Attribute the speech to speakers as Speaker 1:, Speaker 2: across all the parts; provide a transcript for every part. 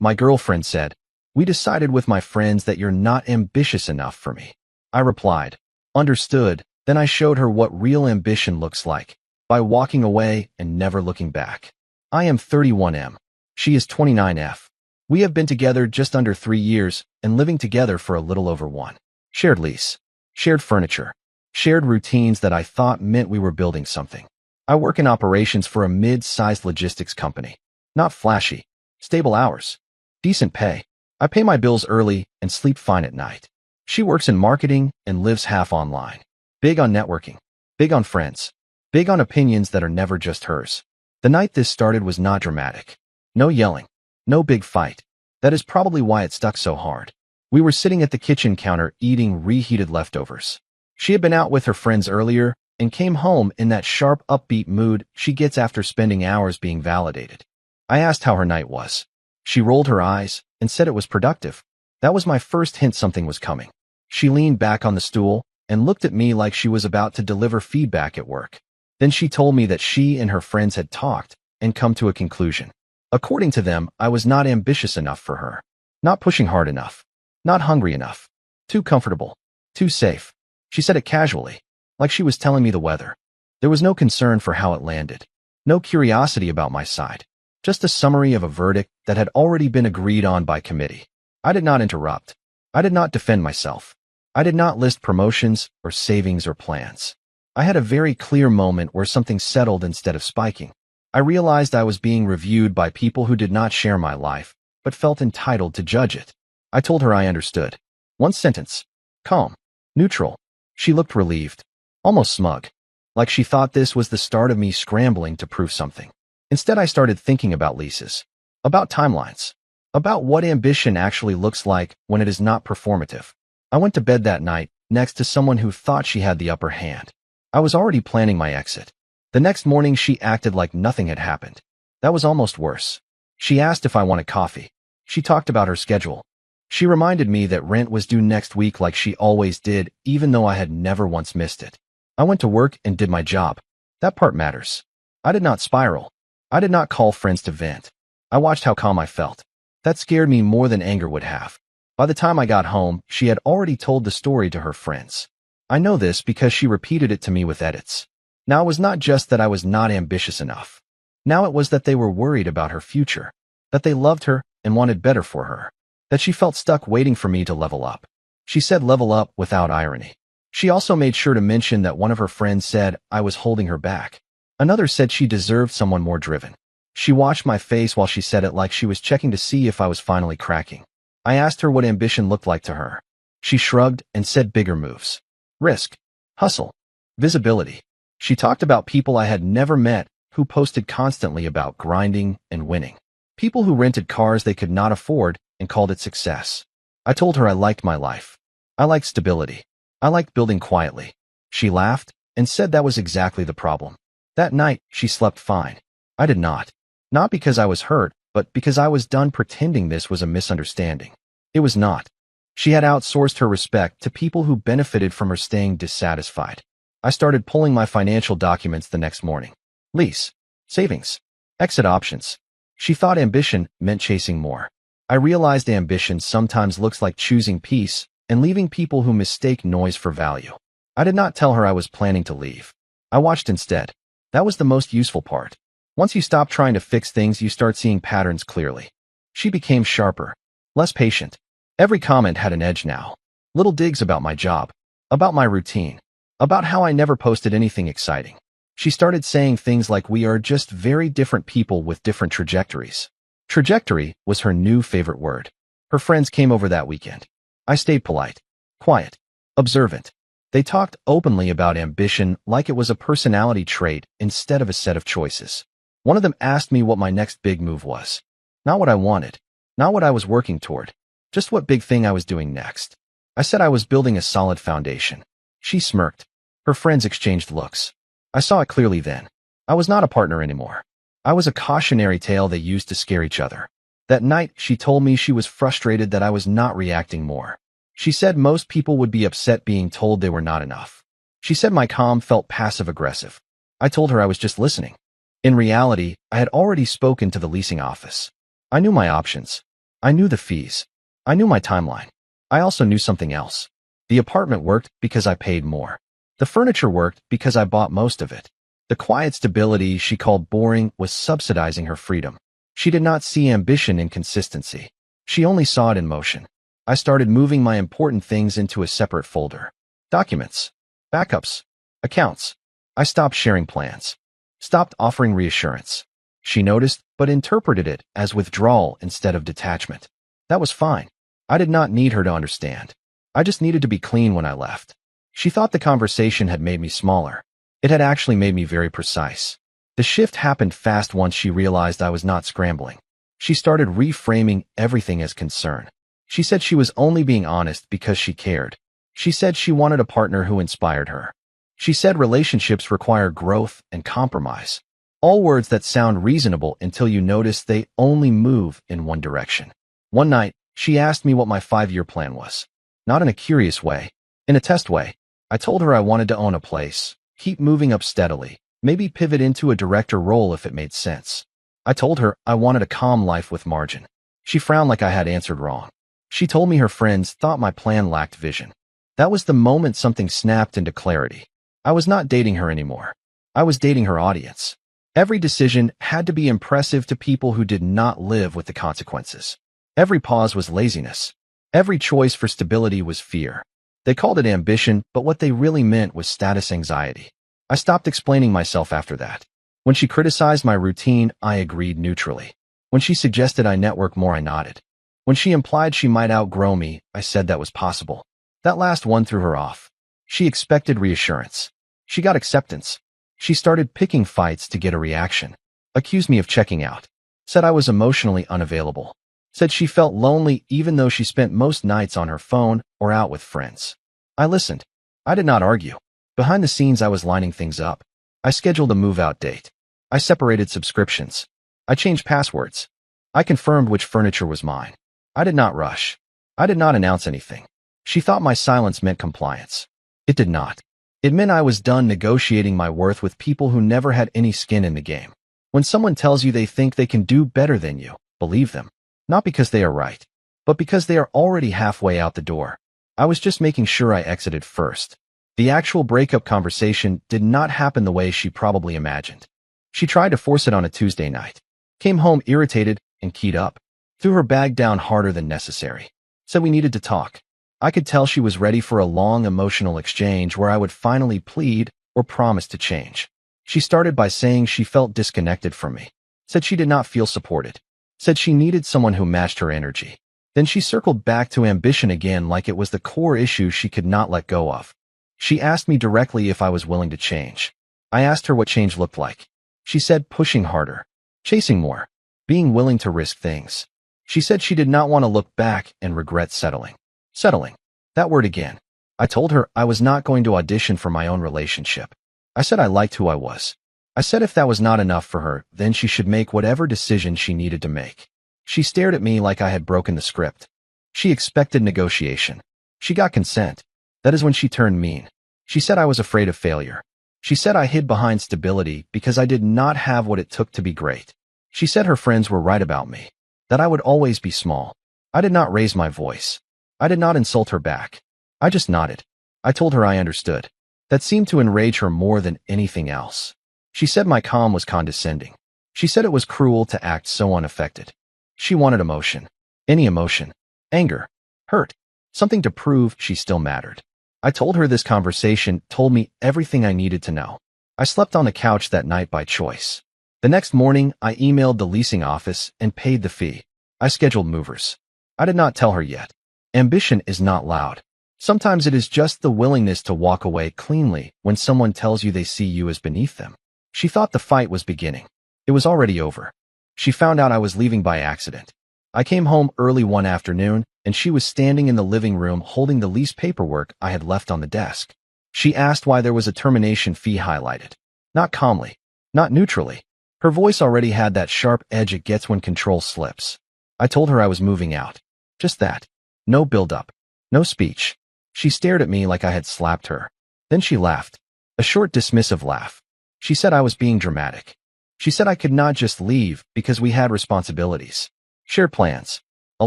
Speaker 1: My girlfriend said, "We decided with my friends that you're not ambitious enough for me." I replied, "Understood." Then I showed her what real ambition looks like, by walking away and never looking back. I am 31M. She is 29F. We have been together just under 3 years and living together for a little over 1. Shared lease, shared furniture, shared routines that I thought meant we were building something. I work in operations for a mid-sized logistics company. Not flashy, stable hours, decent pay. I pay my bills early and sleep fine at night. She works in marketing and lives half online. Big on networking, big on friends, big on opinions that are never just hers. The night this started was not dramatic. No yelling, no big fight. That is probably why it stuck so hard. We were sitting at the kitchen counter eating reheated leftovers. She had been out with her friends earlier and came home in that sharp, upbeat mood she gets after spending hours being validated. I asked how her night was. She rolled her eyes and said it was productive. That was my first hint something was coming. She leaned back on the stool and looked at me like she was about to deliver feedback at work. Then she told me that she and her friends had talked and come to a conclusion. According to them, I was not ambitious enough for her. Not pushing hard enough. Not hungry enough. Too comfortable. Too safe. She said it casually, like she was telling me the weather. There was no concern for how it landed. No curiosity about my side. Just a summary of a verdict that had already been agreed on by committee. I did not interrupt. I did not defend myself. I did not list promotions or savings or plans. I had a very clear moment where something settled instead of spiking. I realized I was being reviewed by people who did not share my life, but felt entitled to judge it. I told her I understood. One sentence. Calm. Neutral. She looked relieved. Almost smug. Like she thought this was the start of me scrambling to prove something. Instead, I started thinking about leases. About timelines. About what ambition actually looks like when it is not performative. I went to bed that night next to someone who thought she had the upper hand. I was already planning my exit. The next morning, she acted like nothing had happened. That was almost worse. She asked if I wanted coffee. She talked about her schedule. She reminded me that rent was due next week like she always did, even though I had never once missed it. I went to work and did my job. That part matters. I did not spiral. I did not call friends to vent. I watched how calm I felt. That scared me more than anger would have. By the time I got home, she had already told the story to her friends. I know this because she repeated it to me with edits. Now it was not just that I was not ambitious enough. Now it was that they were worried about her future, that they loved her and wanted better for her, that she felt stuck waiting for me to level up. She said level up without irony. She also made sure to mention that one of her friends said I was holding her back. Another said she deserved someone more driven. She watched my face while she said it like she was checking to see if I was finally cracking. I asked her what ambition looked like to her. She shrugged and said bigger moves. Risk. Hustle. Visibility. She talked about people I had never met who posted constantly about grinding and winning. People who rented cars they could not afford and called it success. I told her I liked my life. I liked stability. I liked building quietly. She laughed and said that was exactly the problem. That night, she slept fine. I did not. Not because I was hurt, but because I was done pretending this was a misunderstanding. It was not. She had outsourced her respect to people who benefited from her staying dissatisfied. I started pulling my financial documents the next morning. Lease. Savings. Exit options. She thought ambition meant chasing more. I realized ambition sometimes looks like choosing peace and leaving people who mistake noise for value. I did not tell her I was planning to leave. I watched instead. That was the most useful part. Once you stop trying to fix things, you start seeing patterns clearly. She became sharper, less patient. Every comment had an edge now. Little digs about my job, about my routine, about how I never posted anything exciting. She started saying things like we are just very different people with different trajectories. Trajectory was her new favorite word. Her friends came over that weekend. I stayed polite, quiet, observant. They talked openly about ambition like it was a personality trait instead of a set of choices. One of them asked me what my next big move was. Not what I wanted, not what I was working toward, just what big thing I was doing next. I said I was building a solid foundation. She smirked. Her friends exchanged looks. I saw it clearly then. I was not a partner anymore. I was a cautionary tale they used to scare each other. That night, she told me she was frustrated that I was not reacting more. She said most people would be upset being told they were not enough. She said my calm felt passive-aggressive. I told her I was just listening. In reality, I had already spoken to the leasing office. I knew my options. I knew the fees. I knew my timeline. I also knew something else. The apartment worked because I paid more. The furniture worked because I bought most of it. The quiet stability she called boring was subsidizing her freedom. She did not see ambition in consistency. She only saw it in motion. I started moving my important things into a separate folder. Documents. Backups. Accounts. I stopped sharing plans. Stopped offering reassurance. She noticed, but interpreted it as withdrawal instead of detachment. That was fine. I did not need her to understand. I just needed to be clean when I left. She thought the conversation had made me smaller. It had actually made me very precise. The shift happened fast once she realized I was not scrambling. She started reframing everything as concern. She said she was only being honest because she cared. She said she wanted a partner who inspired her. She said relationships require growth and compromise. All words that sound reasonable until you notice they only move in one direction. One night, she asked me what my 5-year plan was. Not in a curious way, in a test way. I told her I wanted to own a place, keep moving up steadily, maybe pivot into a director role if it made sense. I told her I wanted a calm life with margin. She frowned like I had answered wrong. She told me her friends thought my plan lacked vision. That was the moment something snapped into clarity. I was not dating her anymore. I was dating her audience. Every decision had to be impressive to people who did not live with the consequences. Every pause was laziness. Every choice for stability was fear. They called it ambition, but what they really meant was status anxiety. I stopped explaining myself after that. When she criticized my routine, I agreed neutrally. When she suggested I network more, I nodded. When she implied she might outgrow me, I said that was possible. That last one threw her off. She expected reassurance. She got acceptance. She started picking fights to get a reaction. Accused me of checking out. Said I was emotionally unavailable. Said she felt lonely even though she spent most nights on her phone or out with friends. I listened. I did not argue. Behind the scenes, I was lining things up. I scheduled a move-out date. I separated subscriptions. I changed passwords. I confirmed which furniture was mine. I did not rush. I did not announce anything. She thought my silence meant compliance. It did not. It meant I was done negotiating my worth with people who never had any skin in the game. When someone tells you they think they can do better than you, believe them. Not because they are right, but because they are already halfway out the door. I was just making sure I exited first. The actual breakup conversation did not happen the way she probably imagined. She tried to force it on a Tuesday night. Came home irritated and keyed up. Threw her bag down harder than necessary. Said we needed to talk. I could tell she was ready for a long emotional exchange where I would finally plead or promise to change. She started by saying she felt disconnected from me. Said she did not feel supported. Said she needed someone who matched her energy. Then she circled back to ambition again like it was the core issue she could not let go of. She asked me directly if I was willing to change. I asked her what change looked like. She said pushing harder, chasing more, being willing to risk things. She said she did not want to look back and regret settling. Settling. That word again. I told her I was not going to audition for my own relationship. I said I liked who I was. I said if that was not enough for her, then she should make whatever decision she needed to make. She stared at me like I had broken the script. She expected negotiation. She got consent. That is when she turned mean. She said I was afraid of failure. She said I hid behind stability because I did not have what it took to be great. She said her friends were right about me, that I would always be small. I did not raise my voice. I did not insult her back. I just nodded. I told her I understood. That seemed to enrage her more than anything else. She said my calm was condescending. She said it was cruel to act so unaffected. She wanted emotion. Any emotion. Anger. Hurt. Something to prove she still mattered. I told her this conversation told me everything I needed to know. I slept on the couch that night by choice. The next morning, I emailed the leasing office and paid the fee. I scheduled movers. I did not tell her yet. Ambition is not loud. Sometimes it is just the willingness to walk away cleanly when someone tells you they see you as beneath them. She thought the fight was beginning. It was already over. She found out I was leaving by accident. I came home early one afternoon, and she was standing in the living room holding the lease paperwork I had left on the desk. She asked why there was a termination fee highlighted. Not calmly. Not neutrally. Her voice already had that sharp edge it gets when control slips. I told her I was moving out. Just that. No build-up. No speech. She stared at me like I had slapped her. Then she laughed. A short dismissive laugh. She said I was being dramatic. She said I could not just leave because we had responsibilities. Shared plans. a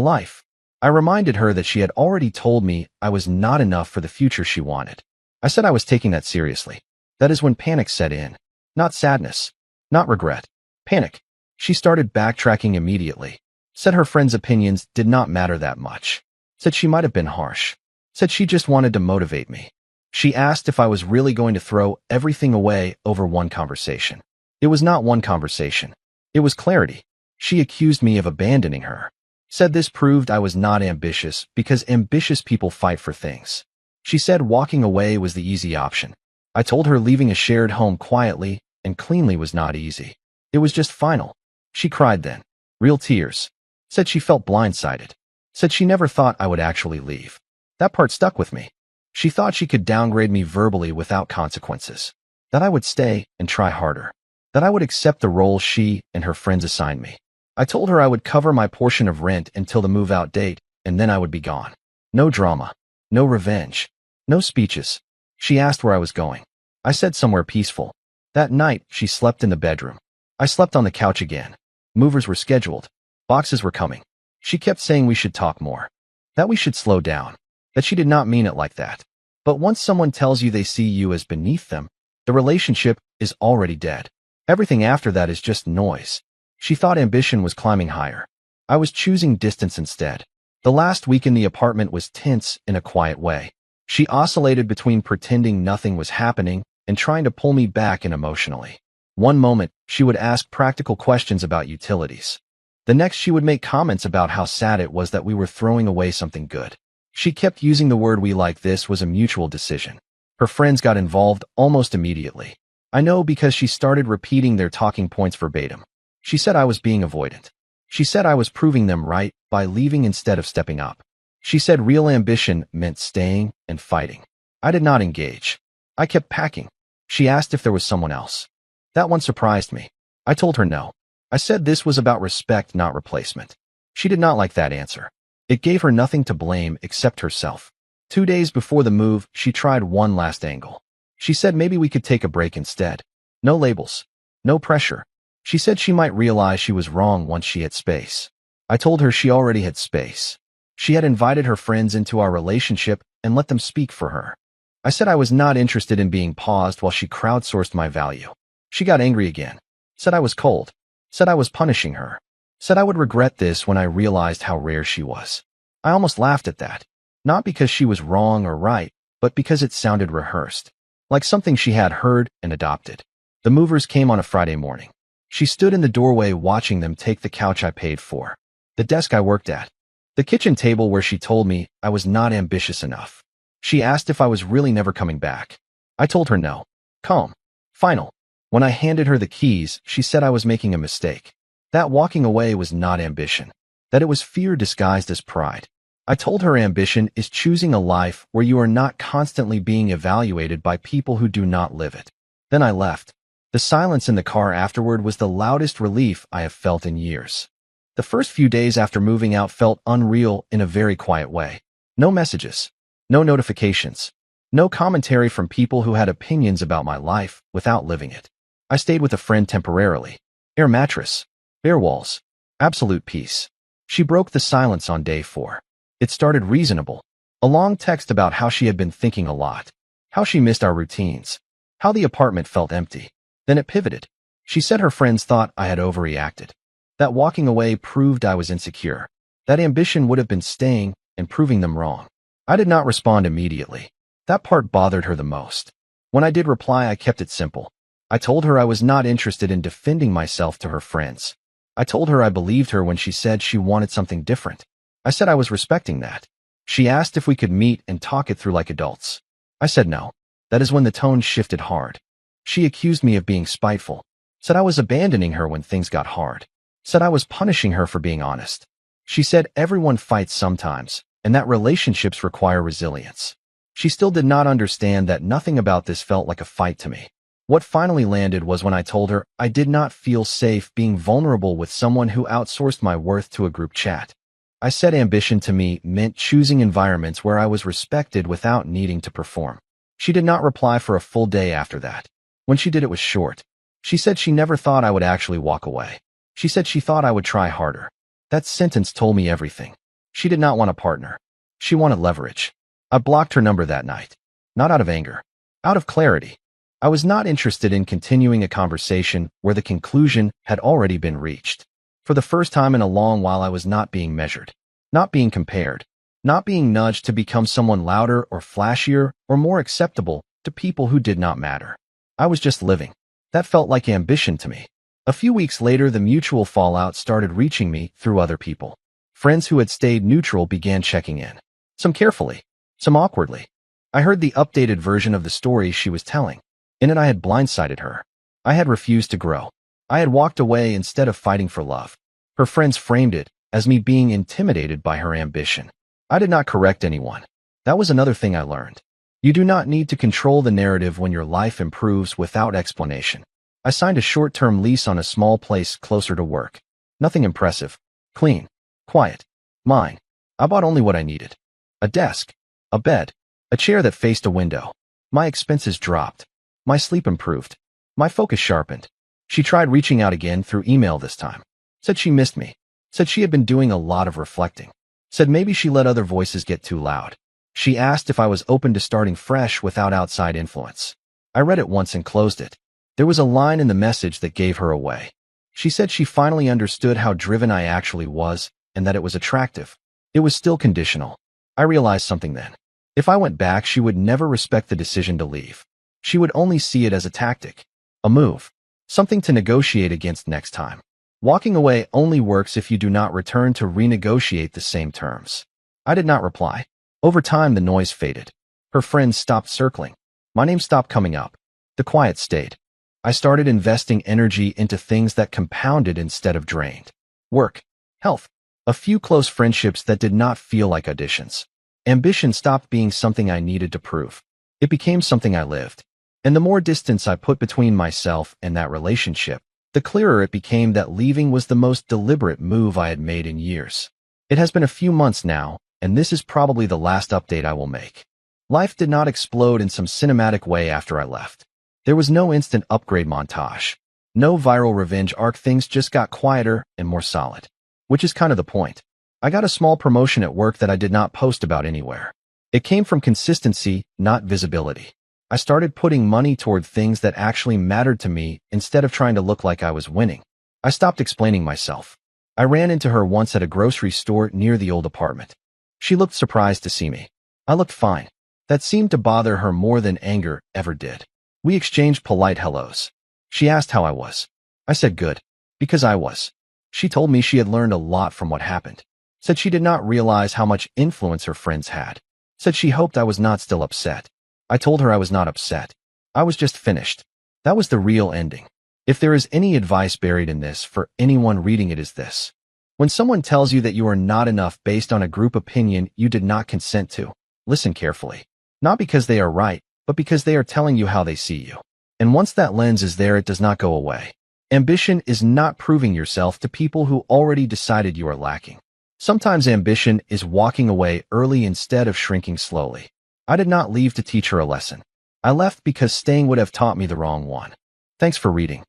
Speaker 1: life. I reminded her that she had already told me I was not enough for the future she wanted. I said I was taking that seriously. That is when panic set in. Not sadness. Not regret. Panic. She started backtracking immediately. Said her friends' opinions did not matter that much. Said she might have been harsh. Said she just wanted to motivate me. She asked if I was really going to throw everything away over one conversation. It was not one conversation. It was clarity. She accused me of abandoning her. Said this proved I was not ambitious because ambitious people fight for things. She said walking away was the easy option. I told her leaving a shared home quietly and cleanly was not easy. It was just final. She cried then. Real tears. Said she felt blindsided. Said she never thought I would actually leave. That part stuck with me. She thought she could downgrade me verbally without consequences. That I would stay and try harder. That I would accept the role she and her friends assigned me. I told her I would cover my portion of rent until the move-out date, and then I would be gone. No drama. No revenge. No speeches. She asked where I was going. I said somewhere peaceful. That night, she slept in the bedroom. I slept on the couch again. Movers were scheduled. Boxes were coming. She kept saying we should talk more. That we should slow down. That she did not mean it like that. But once someone tells you they see you as beneath them, the relationship is already dead. Everything after that is just noise. She thought ambition was climbing higher. I was choosing distance instead. The last week in the apartment was tense in a quiet way. She oscillated between pretending nothing was happening and trying to pull me back in emotionally. One moment, she would ask practical questions about utilities. The next, she would make comments about how sad it was that we were throwing away something good. She kept using the word we like this was a mutual decision. Her friends got involved almost immediately. I know because she started repeating their talking points verbatim. She said I was being avoidant. She said I was proving them right by leaving instead of stepping up. She said real ambition meant staying and fighting. I did not engage. I kept packing. She asked if there was someone else. That one surprised me. I told her no. I said this was about respect, not replacement. She did not like that answer. It gave her nothing to blame except herself. 2 days before the move, she tried one last angle. She said maybe we could take a break instead. No labels. No pressure. She said she might realize she was wrong once she had space. I told her she already had space. She had invited her friends into our relationship and let them speak for her. I said I was not interested in being paused while she crowdsourced my value. She got angry again. Said I was cold. Said I was punishing her. Said I would regret this when I realized how rare she was. I almost laughed at that. Not because she was wrong or right, but because it sounded rehearsed. Like something she had heard and adopted. The movers came on a Friday morning. She stood in the doorway watching them take the couch I paid for, the desk I worked at, the kitchen table where she told me I was not ambitious enough. She asked if I was really never coming back. I told her no. Calm. Final. When I handed her the keys, she said I was making a mistake. That walking away was not ambition. That it was fear disguised as pride. I told her ambition is choosing a life where you are not constantly being evaluated by people who do not live it. Then I left. The silence in the car afterward was the loudest relief I have felt in years. The first few days after moving out felt unreal in a very quiet way. No messages. No notifications. No commentary from people who had opinions about my life without living it. I stayed with a friend temporarily. Air mattress. Bare walls. Absolute peace. She broke the silence on day 4. It started reasonable. A long text about how she had been thinking a lot. How she missed our routines. How the apartment felt empty. Then it pivoted. She said her friends thought I had overreacted. That walking away proved I was insecure. That ambition would have been staying and proving them wrong. I did not respond immediately. That part bothered her the most. When I did reply, I kept it simple. I told her I was not interested in defending myself to her friends. I told her I believed her when she said she wanted something different. I said I was respecting that. She asked if we could meet and talk it through like adults. I said no. That is when the tone shifted hard. She accused me of being spiteful. Said I was abandoning her when things got hard. Said I was punishing her for being honest. She said everyone fights sometimes, and that relationships require resilience. She still did not understand that nothing about this felt like a fight to me. What finally landed was when I told her I did not feel safe being vulnerable with someone who outsourced my worth to a group chat. I said ambition to me meant choosing environments where I was respected without needing to perform. She did not reply for a full day after that. When she did, it was short. She said she never thought I would actually walk away. She said she thought I would try harder. That sentence told me everything. She did not want a partner. She wanted leverage. I blocked her number that night. Not out of anger. Out of clarity. I was not interested in continuing a conversation where the conclusion had already been reached. For the first time in a long while, I was not being measured. Not being compared. Not being nudged to become someone louder or flashier or more acceptable to people who did not matter. I was just living. That felt like ambition to me. A few weeks later, the mutual fallout started reaching me through other people. Friends who had stayed neutral began checking in. Some carefully, some awkwardly. I heard the updated version of the story she was telling. In it, I had blindsided her. I had refused to grow. I had walked away instead of fighting for love. Her friends framed it as me being intimidated by her ambition. I did not correct anyone. That was another thing I learned. You do not need to control the narrative when your life improves without explanation. I signed a short-term lease on a small place closer to work. Nothing impressive. Clean. Quiet. Mine. I bought only what I needed. A desk. A bed. A chair that faced a window. My expenses dropped. My sleep improved. My focus sharpened. She tried reaching out again through email this time. Said she missed me. Said she had been doing a lot of reflecting. Said maybe she let other voices get too loud. She asked if I was open to starting fresh without outside influence. I read it once and closed it. There was a line in the message that gave her away. She said she finally understood how driven I actually was and that it was attractive. It was still conditional. I realized something then. If I went back, she would never respect the decision to leave. She would only see it as a tactic, a move, something to negotiate against next time. Walking away only works if you do not return to renegotiate the same terms. I did not reply. Over time, the noise faded. Her friends stopped circling. My name stopped coming up. The quiet stayed. I started investing energy into things that compounded instead of drained. Work, health, a few close friendships that did not feel like auditions. Ambition stopped being something I needed to prove. It became something I lived. And the more distance I put between myself and that relationship, the clearer it became that leaving was the most deliberate move I had made in years. It has been a few months now, and this is probably the last update I will make. Life did not explode in some cinematic way after I left. There was no instant upgrade montage. No viral revenge arc. Things just got quieter and more solid. Which is kind of the point. I got a small promotion at work that I did not post about anywhere. It came from consistency, not visibility. I started putting money toward things that actually mattered to me instead of trying to look like I was winning. I stopped explaining myself. I ran into her once at a grocery store near the old apartment. She looked surprised to see me. I looked fine. That seemed to bother her more than anger ever did. We exchanged polite hellos. She asked how I was. I said good. Because I was. She told me she had learned a lot from what happened. Said she did not realize how much influence her friends had. Said she hoped I was not still upset. I told her I was not upset. I was just finished. That was the real ending. If there is any advice buried in this for anyone reading it, is this. When someone tells you that you are not enough based on a group opinion you did not consent to, listen carefully. Not because they are right, but because they are telling you how they see you. And once that lens is there, it does not go away. Ambition is not proving yourself to people who already decided you are lacking. Sometimes ambition is walking away early instead of shrinking slowly. I did not leave to teach her a lesson. I left because staying would have taught me the wrong one. Thanks for reading.